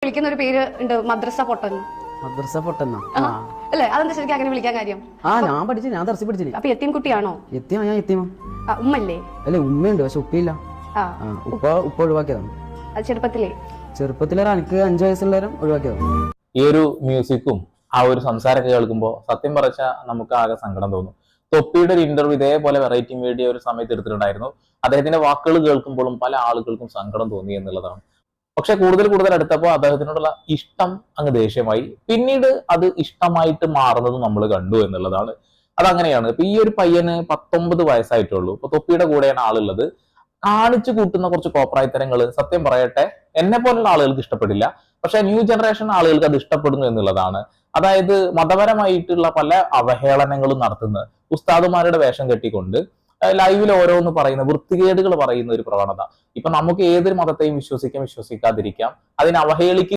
വിളിക്കുന്ന ഒരു പേര് ഉണ്ട്, മദ്രസ പൊട്ടൻ. മദ്രസ പൊട്ടെന്നോ? അല്ലേ? അതെന്താ ശരിക്കും അങ്ങനെ വിളിക്കാൻ കാര്യം? ഞാൻ പഠിച്ചു, ഞാൻ ദർശി പഠിച്ചില്ല. അപ്പൊ യത്തീം കുട്ടിയാണോ? ഞാൻ എത്തിയമോ? ഉമ്മല്ലേ? അല്ലെ, ഉമ്മയുണ്ട്, പക്ഷെ ഉപ്പയില്ല. ഉപ്പ ഒഴിവാക്കിയതാണ് ചെറുപ്പത്തിലെ. എനിക്ക് 5 വയസ്സുള്ളവരും ഒഴിവാക്കിയതാണ്. ഈ ഒരു മ്യൂസിക്കും ആ ഒരു സംസാരമൊക്കെ കേൾക്കുമ്പോൾ സത്യം പറഞ്ഞാൽ നമുക്ക് ആകെ സങ്കടം തോന്നും. തൊപ്പിയുടെ ഒരു ഇന്റർവ്യൂ ഇതേപോലെ വെറൈറ്റി മീഡിയ ഒരു സമയത്ത് എടുത്തിട്ടുണ്ടായിരുന്നു. അദ്ദേഹത്തിന്റെ വാക്കുകൾ കേൾക്കുമ്പോഴും പല ആളുകൾക്കും സങ്കടം തോന്നി എന്നുള്ളതാണ്. പക്ഷെ കൂടുതൽ അടുത്തപ്പോൾ അദ്ദേഹത്തിനോടുള്ള ഇഷ്ടം അങ്ങ് ദേഷ്യമായി. പിന്നീട് അത് ഇഷ്ടമായിട്ട് മാറുന്നത് നമ്മൾ കണ്ടു എന്നുള്ളതാണ്. അതങ്ങനെയാണ്. ഇപ്പൊ ഈ ഒരു പയ്യന് 19 വയസ്സായിട്ടുള്ളൂ. ഇപ്പൊ തൊപ്പിയുടെ കൂടെയാണ് ആളുള്ളത്. കാണിച്ചു കൂട്ടുന്ന കുറച്ച് കോപ്രായത്തരങ്ങൾ സത്യം പറയട്ടെ എന്നെ പോലുള്ള ആളുകൾക്ക് ഇഷ്ടപ്പെടില്ല. പക്ഷെ ന്യൂ ജനറേഷൻ ആളുകൾക്ക് അത് ഇഷ്ടപ്പെടുന്നു എന്നുള്ളതാണ്. അതായത് മതപരമായിട്ടുള്ള പല അവഹേളനങ്ങളും നടത്തുന്ന ഉസ്താദുമാരുടെ വേഷം കെട്ടിക്കൊണ്ട് ലൈവിൽ ഓരോന്ന് പറയുന്ന വൃത്തികേടുകൾ പറയുന്ന ഒരു പ്രവണത. ഇപ്പൊ നമുക്ക് ഏതൊരു മതത്തെയും വിശ്വസിക്കാം, വിശ്വസിക്കാതിരിക്കാം. അതിനെ അവഹേളിക്കുക